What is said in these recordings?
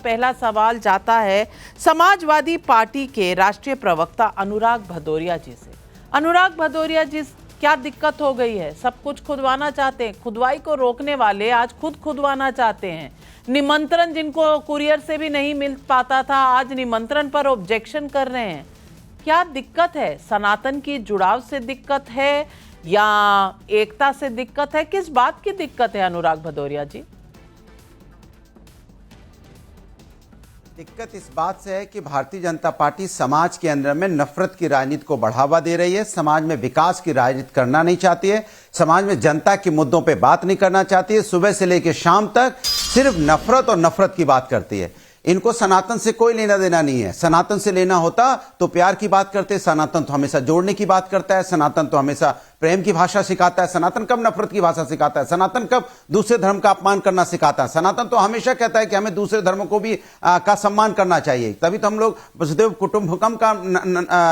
पहला सवाल जाता है समाजवादी पार्टी के राष्ट्रीय प्रवक्ता अनुराग भदौरिया जी से। अनुराग भदौरिया जी, क्या दिक्कत हो गई है? सब कुछ खुदवाना चाहते हैं, खुदवाई को रोकने वाले आज खुद खुदवाना चाहते हैं। निमंत्रण जिनको कुरियर से भी नहीं मिल पाता था, आज निमंत्रण पर ऑब्जेक्शन कर रहे हैं। क्या दिक्कत है? सनातन की जुड़ाव से दिक्कत है या एकता से दिक्कत है? किस बात की दिक्कत है अनुराग भदौरिया जी? दिक्कत इस बात से है कि भारतीय जनता पार्टी समाज के अंदर में नफरत की राजनीति को बढ़ावा दे रही है, समाज में विकास की राजनीति करना नहीं चाहती है, समाज में जनता के मुद्दों पे बात नहीं करना चाहती है, सुबह से लेकर शाम तक सिर्फ नफरत और नफरत की बात करती है। इनको सनातन से कोई लेना देना नहीं है। सनातन से लेना होता तो प्यार की बात करते, सनातन तो हमेशा जोड़ने की बात करता है, सनातन तो हमेशा प्रेम की भाषा सिखाता है, सनातन कब नफरत की भाषा सिखाता है, सनातन कब दूसरे धर्म का अपमान करना सिखाता है। सनातन तो हमेशा कहता है कि हमें दूसरे धर्मों को भी का सम्मान करना चाहिए। तभी तो हम लोग वसुदेव कुटुंबकम का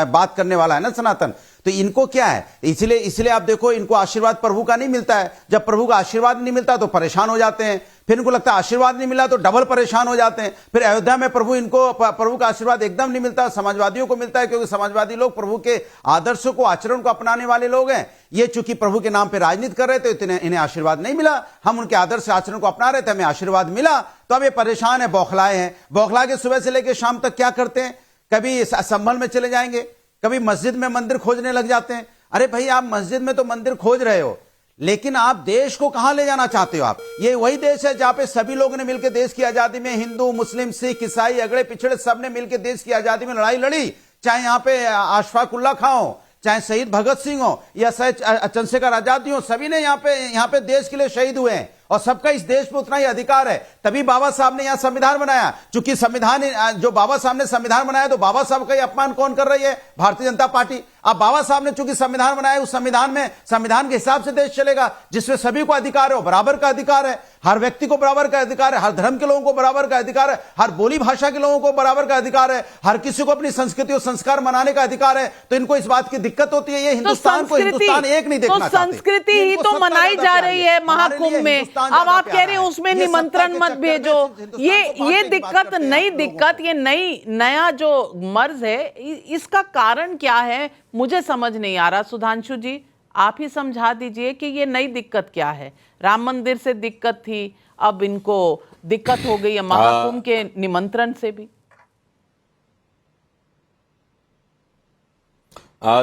बात करने वाला है ना सनातन। तो इनको क्या है, इसलिए आप देखो, इनको आशीर्वाद प्रभु का नहीं मिलता है। जब प्रभु का आशीर्वाद नहीं मिलता तो परेशान हो जाते हैं, फिर इनको लगता है आशीर्वाद नहीं मिला तो डबल परेशान हो जाते हैं। फिर अयोध्या में प्रभु का आशीर्वाद एकदम नहीं मिलता, समाजवादियों को मिलता है, क्योंकि समाजवादी लोग प्रभु के आदर्शों को, आचरण को अपनाने वाले लोग हैं। ये चूंकि प्रभु के नाम पे राजनीति कर रहे थे तो इन्हें आशीर्वाद नहीं मिला। हम उनके आदर्श आचरण को अपना रहे थे, हमें आशीर्वाद मिला, तो अब ये परेशान है, बौखलाए हैं। बौखला के सुबह से लेकर शाम तक क्या करते हैं? कभी संभल में चले जाएंगे, कभी मस्जिद में मंदिर खोजने लग जाते हैं। अरे भाई, आप मस्जिद में तो मंदिर खोज रहे हो, लेकिन आप देश को कहां ले जाना चाहते हो? आप, ये वही देश है जहां पे सभी लोगों ने मिलकर देश की आजादी में, हिंदू, मुस्लिम, सिख, ईसाई, अगड़े पिछड़े, सब ने मिलकर देश की आजादी में लड़ाई लड़ी। चाहे यहां पे अशफाक उल्ला खां हो, चाहे शहीद भगत सिंह हो या चंद्रशेखर आजादी हो, सभी ने यहां पे देश के लिए शहीद हुए हैं और सबका इस देश पे उतना ही अधिकार है। तभी बाबा साहब ने यहां संविधान बनाया। चूंकि संविधान, जो बाबा साहब ने संविधान बनाया, तो बाबा साहब का ही अपमान कौन कर रही है? भारतीय जनता पार्टी। अब बाबा साहब ने चूंकि संविधान बनाया, उस संविधान में, संविधान के हिसाब से देश चलेगा, जिसमें सभी को अधिकार है, बराबर का अधिकार है, हर व्यक्ति को बराबर का अधिकार है, हर धर्म के लोगों को बराबर का अधिकार है, हर बोली भाषा के लोगों को बराबर का अधिकार है, हर किसी को अपनी संस्कृति और संस्कार मनाने का अधिकार है। तो इनको इस बात की दिक्कत होती है, ये हिंदुस्तान को हिंदुस्तान एक नहीं देखना चाहते। संस्कृति ही तो मनाई जा रही है महाकुंभ में। अब आप कह रहे हैं उसमें निमंत्रण मत भेजो। ये दिक्कत, नई दिक्कत, ये नया जो मर्ज है, इसका कारण क्या है? मुझे समझ नहीं आ रहा। सुधांशु जी, आप ही समझा दीजिए कि ये नई दिक्कत क्या है। राम मंदिर से दिक्कत थी, अब इनको दिक्कत हो गई है महाकुंभ के निमंत्रण से भी।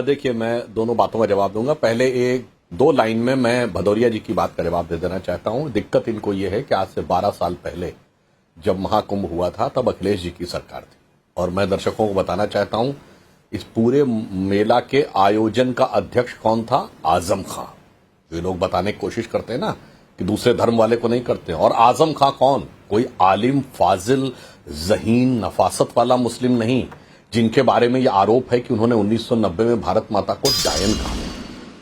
देखिए, मैं दोनों बातों का जवाब दूंगा। पहले एक दो लाइन में मैं भदौरिया जी की बात का जवाब दे देना चाहता हूं। दिक्कत इनको यह है कि आज से 12 साल पहले जब महाकुंभ हुआ था, तब अखिलेश जी की सरकार थी। और मैं दर्शकों को बताना चाहता हूं, इस पूरे मेला के आयोजन का अध्यक्ष कौन था? आजम खां। जो लोग बताने की कोशिश करते हैं ना कि दूसरे धर्म वाले को नहीं करते। और आजम खां कौन? कोई आलिम, फाजिल, जहीन, नफासत वाला मुस्लिम नहीं, जिनके बारे में यह आरोप है कि उन्होंने 1990 में भारत माता को डायन कहा,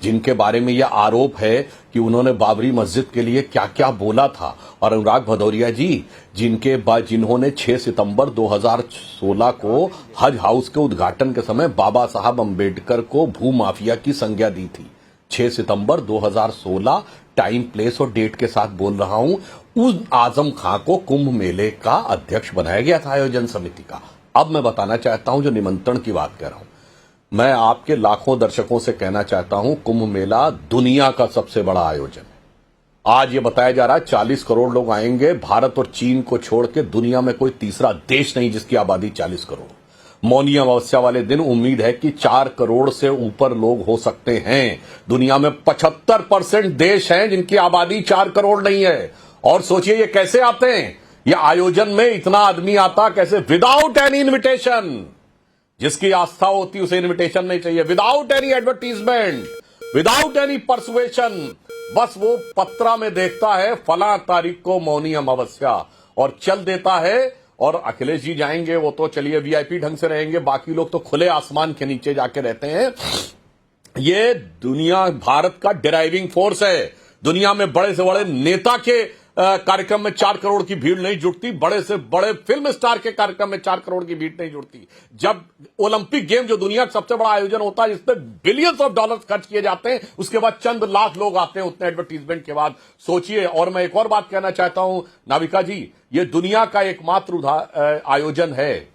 जिनके बारे में यह आरोप है कि उन्होंने बाबरी मस्जिद के लिए क्या क्या बोला था। और अनुराग भदौरिया जी, जिन्होंने 6 सितंबर 2016 को हज हाउस के उद्घाटन के समय बाबा साहब अंबेडकर को भूमाफिया की संज्ञा दी थी। 6 सितंबर 2016, टाइम, प्लेस और डेट के साथ बोल रहा हूं। उस आजम खां को कुंभ मेले का अध्यक्ष बनाया गया था, आयोजन समिति का। अब मैं बताना चाहता हूं, जो निमंत्रण की बात कर रहा हूं, मैं आपके लाखों दर्शकों से कहना चाहता हूं, कुंभ मेला दुनिया का सबसे बड़ा आयोजन है। आज ये बताया जा रहा है 40 करोड़ लोग आएंगे। भारत और चीन को छोड़ के दुनिया में कोई तीसरा देश नहीं जिसकी आबादी 40 करोड़। मौनी अमावस्या वाले दिन उम्मीद है कि 4 करोड़ से ऊपर लोग हो सकते हैं। दुनिया में 75% देश हैं जिनकी आबादी 4 करोड़ नहीं है। और सोचिए ये कैसे आते हैं? ये आयोजन में इतना आदमी आता कैसे? Without any invitation. जिसकी आस्था होती उसे इन्विटेशन नहीं चाहिए। Without any advertisement, without any persuasion, बस वो पत्रा में देखता है फला तारीख को मौनी अमावस्या और चल देता है। और अखिलेश जी जाएंगे, वो तो चलिए वीआईपी ढंग से रहेंगे, बाकी लोग तो खुले आसमान के नीचे जाके रहते हैं। ये दुनिया, भारत का ड्राइविंग फोर्स है। दुनिया में बड़े से बड़े नेता के कार्यक्रम में 4 करोड़ की भीड़ नहीं जुटती, बड़े से बड़े फिल्म स्टार के कार्यक्रम में 4 करोड़ की भीड़ नहीं जुटती। जब ओलंपिक गेम जो दुनिया का सबसे बड़ा आयोजन होता है जिसमें बिलियंस ऑफ डॉलर्स खर्च किए जाते हैं, उसके बाद चंद लाख लोग आते हैं उतने एडवर्टीजमेंट के बाद, सोचिए। और मैं एक और बात कहना चाहता हूं नाविका जी, ये दुनिया का एकमात्र आयोजन है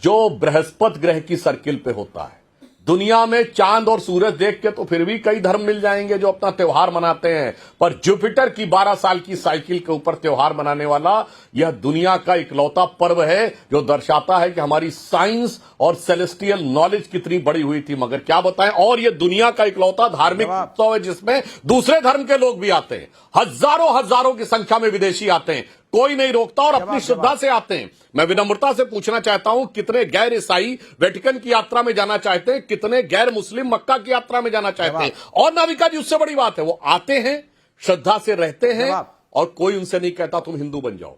जो बृहस्पति ग्रह की सर्किल पे होता है। दुनिया में चांद और सूरज देख के तो फिर भी कई धर्म मिल जाएंगे जो अपना त्योहार मनाते हैं, पर जुपिटर की 12 साल की साइकिल के ऊपर त्योहार मनाने वाला यह दुनिया का इकलौता पर्व है जो दर्शाता है कि हमारी साइंस और सेलेस्टियल नॉलेज कितनी बड़ी हुई थी। मगर क्या बताएं, और यह दुनिया का इकलौता धार्मिक उत्सव है जिसमें दूसरे धर्म के लोग भी आते हैं। हजारों की संख्या में विदेशी आते हैं, कोई नहीं रोकता और अपनी श्रद्धा से आते हैं। मैं विनम्रता से पूछना चाहता हूं, कितने गैर ईसाई वेटिकन की यात्रा में जाना चाहते हैं, कितने गैर मुस्लिम मक्का की यात्रा में जाना चाहते हैं। और नाविका जी, उससे बड़ी बात है, वो आते हैं, श्रद्धा से रहते हैं और कोई उनसे नहीं कहता तुम हिंदू बन जाओ।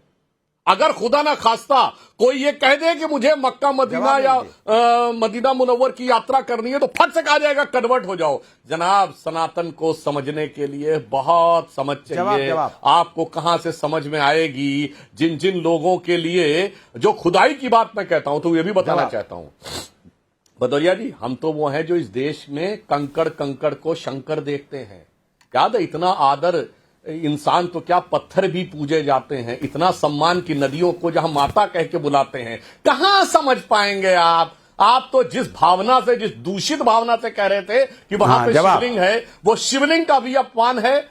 अगर खुदा ना खास्ता कोई ये कह दे कि मुझे मक्का मदीना या मदीना मुनव्वर की यात्रा करनी है, तो फट से कहा जाएगा कन्वर्ट हो जाओ। जनाब, सनातन को समझने के लिए बहुत समझ चाहिए। आपको कहां से समझ में आएगी जिन जिन लोगों के लिए जो खुदाई की बात मैं कहता हूं, तो ये भी बताना चाहता हूं भदौरिया जी, हम तो वो हैं जो इस देश में कंकड़ को शंकर देखते हैं। क्या इतना आदर, इंसान तो क्या पत्थर भी पूजे जाते हैं, इतना सम्मान की नदियों को जहां माता कह के बुलाते हैं, कहां समझ पाएंगे आप? आप तो जिस भावना से, जिस दूषित भावना से कह रहे थे कि वहां पे शिवलिंग है, वो शिवलिंग का भी अपमान है,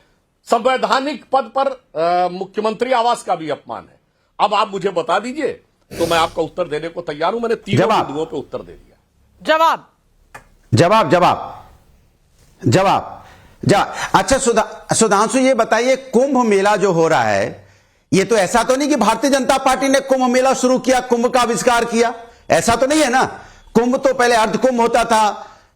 संवैधानिक पद पर मुख्यमंत्री आवास का भी अपमान है। अब आप मुझे बता दीजिए, तो मैं आपका उत्तर देने को तैयार हूं। मैंने 3 बिंदुओं पे उत्तर दे दिया। जवाब। अच्छा सुधांशु, ये बताइए, कुंभ मेला जो हो रहा है, ये तो ऐसा तो नहीं कि भारतीय जनता पार्टी ने कुंभ मेला शुरू किया, कुंभ का आविष्कार किया, ऐसा तो नहीं है ना। कुंभ तो पहले अर्धकुंभ होता था,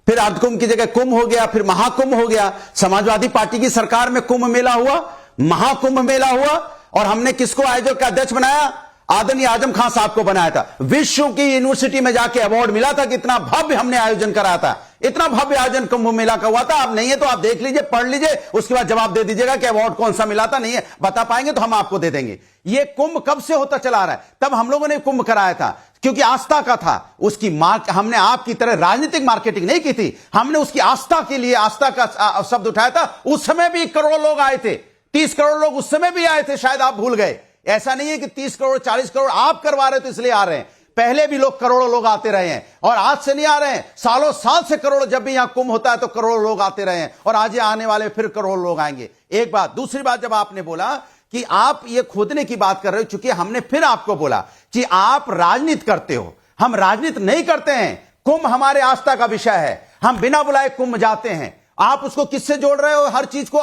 फिर अर्धकुंभ की जगह कुंभ हो गया, फिर महाकुंभ हो गया। समाजवादी पार्टी की सरकार में कुंभ मेला हुआ, महाकुंभ मेला हुआ, और हमने किसको आयोजक का अध्यक्ष बनाया? आदरणीय आजम खान साहब को बनाया था। विश्व की यूनिवर्सिटी में जाके अवार्ड मिला था कि इतना भव्य हमने आयोजन कराया था, इतना भव्य आयोजन कुंभ मेला का हुआ था। आप नहीं है तो आप देख लीजिए, पढ़ लीजिए, उसके बाद जवाब दे दीजिएगा कि अवार्ड कौन सा मिला था। नहीं है बता पाएंगे तो हम आपको दे देंगे। ये कुंभ कब से होता चला आ रहा है? तब हम लोगों ने कुंभ कराया था क्योंकि आस्था का था। उसकी हमने आपकी तरह राजनीतिक मार्केटिंग नहीं की थी, हमने उसकी आस्था के लिए आस्था का शब्द उठाया था। उस समय भी करोड़ों लोग आए थे, 30 करोड़ लोग उस समय भी आए थे, शायद आप भूल गए। ऐसा नहीं है कि 30 करोड़ 40 करोड़ आप करवा रहे हो तो इसलिए आ रहे हैं, पहले भी लोग करोड़ों लोग आते रहे हैं और आज से नहीं आ रहे हैं, सालों साल से करोड़ों, जब भी यहां कुंभ होता है तो करोड़ों लोग आते रहे हैं और आज ये आने वाले फिर करोड़ों लोग आएंगे। एक बात। दूसरी बात, जब आपने बोला कि आप ये खोदने की बात कर रहे हो, चूंकि हमने फिर आपको बोला कि आप राजनीति करते हो, हम राजनीति नहीं करते हैं। कुंभ हमारे आस्था का विषय है, हम बिना बुलाए कुंभ जाते हैं। आप उसको किससे जोड़ रहे हो? हर चीज को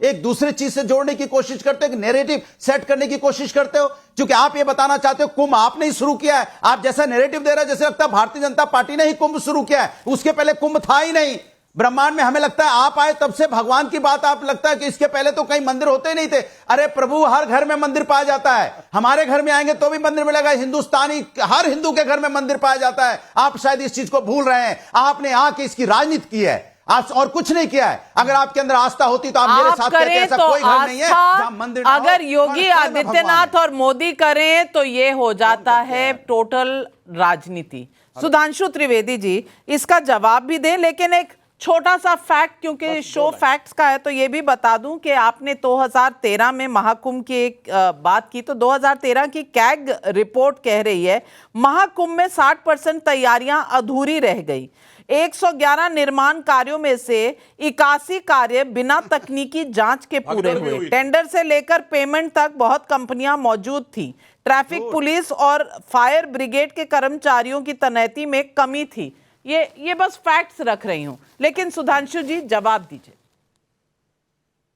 एक दूसरे चीज से जोड़ने की कोशिश करते हो, नैरेटिव सेट करने की कोशिश करते हो, क्योंकि आप ये बताना चाहते हो कुंभ आपने ही शुरू किया है। आप जैसा नैरेटिव दे रहे हो जैसे लगता है भारतीय जनता पार्टी ने ही कुंभ शुरू किया है, उसके पहले कुंभ था ही नहीं ब्रह्मांड में। हमें लगता है आप आए तब से भगवान की बात, आप लगता है कि इसके पहले तो कहीं मंदिर होते ही नहीं थे। अरे प्रभु, हर घर में मंदिर पाया जाता है, हमारे घर में आएंगे तो भी मंदिर मिलेगा, हिंदुस्तानी हर हिंदू के घर में मंदिर पाया जाता है। आप शायद इस चीज को भूल रहे हैं, आपने आके इसकी राजनीति की है और कुछ नहीं किया है। अगर आपके अंदर आस्था होती तो आप मेरे साथ कहते ऐसा कोई घर नहीं है जहां मंदिर ना हो। अगर योगी आदित्यनाथ और मोदी करें तो ये हो जाता है टोटल राजनीति। सुधांशु त्रिवेदी जी इसका जवाब भी दें, लेकिन एक छोटा सा फैक्ट, क्योंकि शो फैक्ट्स का है, तो ये भी बता दूं कि आपने 2013 में महाकुंभ की एक बात की, तो 2013 की कैग रिपोर्ट कह रही है महाकुंभ में 60% तैयारियां अधूरी रह गई। 111 निर्माण कार्यों में से 81 कार्य बिना तकनीकी जांच के पूरे हुए। टेंडर से लेकर पेमेंट तक बहुत कंपनियां मौजूद थी। ट्रैफिक पुलिस और फायर ब्रिगेड के कर्मचारियों की तैनाती में कमी थी। ये बस फैक्ट्स रख रही हूं, लेकिन सुधांशु जी जवाब दीजिए।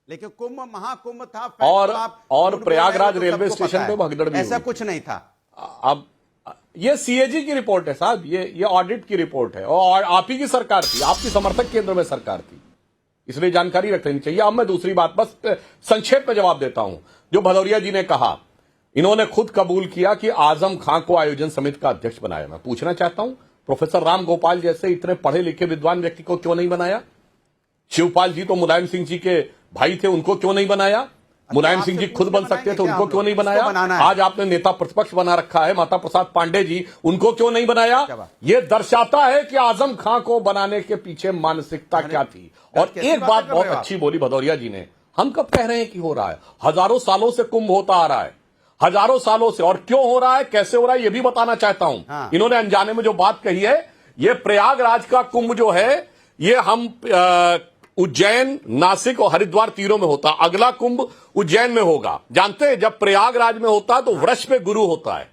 लेकिन कुंभ महाकुंभ था और प्रयागराज रेलवे स्टेशन पे भगदड़ भी ऐसा कुछ नहीं था। अब ये सीएजी की रिपोर्ट है साहब, ये ऑडिट की रिपोर्ट है और आप ही की सरकार थी, आपकी समर्थक केंद्र में सरकार थी, इसलिए जानकारी रख लेनी चाहिए। अब मैं दूसरी बात बस संक्षेप में जवाब देता हूं। जो भदौरिया जी ने कहा, इन्होंने खुद कबूल किया कि आजम खां को आयोजन समिति का अध्यक्ष बनाया। मैं पूछना चाहता हूं, प्रोफेसर राम गोपाल जैसे इतने पढ़े लिखे विद्वान व्यक्ति को क्यों नहीं बनाया? शिवपाल जी तो मुलायम सिंह जी के भाई थे, उनको क्यों नहीं बनाया? मुलायम सिंह जी खुद बन सकते थे, उनको क्यों नहीं बनाया? आज आपने नेता प्रतिपक्ष बना रखा है माता प्रसाद पांडे जी, उनको क्यों नहीं बनाया? ये दर्शाता है कि आजम खां को बनाने के पीछे मानसिकता क्या थी। और एक बात बहुत अच्छी बोली भदौरिया जी ने, हम कब कह रहे हैं कि हो रहा है? हजारों सालों से कुंभ होता आ रहा है, हजारों सालों से। और क्यों हो रहा है, कैसे हो रहा है, ये भी बताना चाहता हूं। इन्होंने अनजाने में जो बात कही है, ये प्रयागराज का कुंभ जो है, ये हम उज्जैन, नासिक और हरिद्वार तीरों में होता, अगला कुंभ उज्जैन में होगा। जानते हैं, जब प्रयागराज में होता है तो वृष पे गुरु होता है,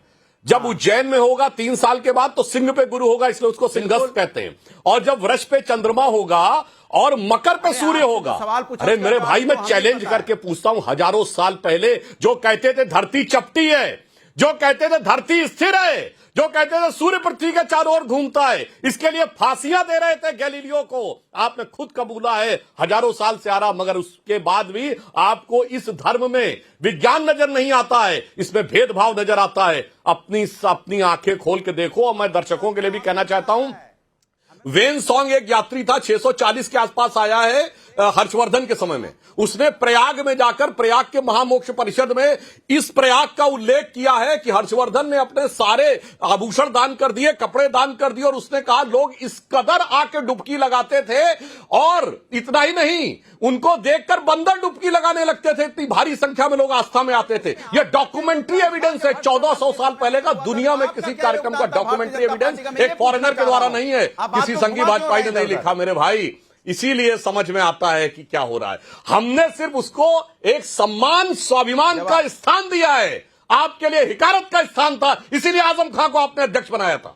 जब उज्जैन में होगा 3 साल के बाद तो सिंह पे गुरु होगा, इसलिए उसको सिंहस्थ कहते हैं। और जब वृष पे चंद्रमा होगा और मकर पे सूर्य होगा। अरे मेरे भाई, मैं चैलेंज करके पूछता हूं, हजारों साल पहले जो कहते थे धरती चपटी है, जो कहते थे धरती स्थिर है, जो कहते थे सूर्य पृथ्वी के चारों ओर घूमता है, इसके लिए फांसियां दे रहे थे गैलीलियो को। आपने खुद कबूला है हजारों साल से आ रहा, मगर उसके बाद भी आपको इस धर्म में विज्ञान नजर नहीं आता है, इसमें भेदभाव नजर आता है। अपनी आंखें खोल के देखो। और मैं दर्शकों के लिए भी कहना चाहता हूं, वेन सॉन्ग एक यात्री था, 640 के आसपास आया है हर्षवर्धन के समय में। उसने प्रयाग में जाकर प्रयाग के महामोक्ष परिषद में इस प्रयाग का उल्लेख किया है कि हर्षवर्धन ने अपने सारे आभूषण दान कर दिए, कपड़े दान कर दिए, और उसने कहा लोग इस कदर आके डुबकी लगाते थे, और इतना ही नहीं, उनको देखकर बंदर डुबकी लगाने लगते थे, इतनी भारी संख्या में लोग आस्था में आते थे। यह डॉक्यूमेंट्री एविडेंस है 1400 साल पहले का, दुनिया में किसी कार्यक्रम का डॉक्यूमेंट्री एविडेंस एक फॉरेनर के द्वारा नहीं है, किसी संघी भाजपाई ने नहीं लिखा मेरे भाई। इसीलिए समझ में आता है कि क्या हो रहा है। हमने सिर्फ उसको एक सम्मान, स्वाभिमान का स्थान दिया है, आपके लिए हिकारत का स्थान था, इसीलिए आजम खां को आपने अध्यक्ष बनाया था।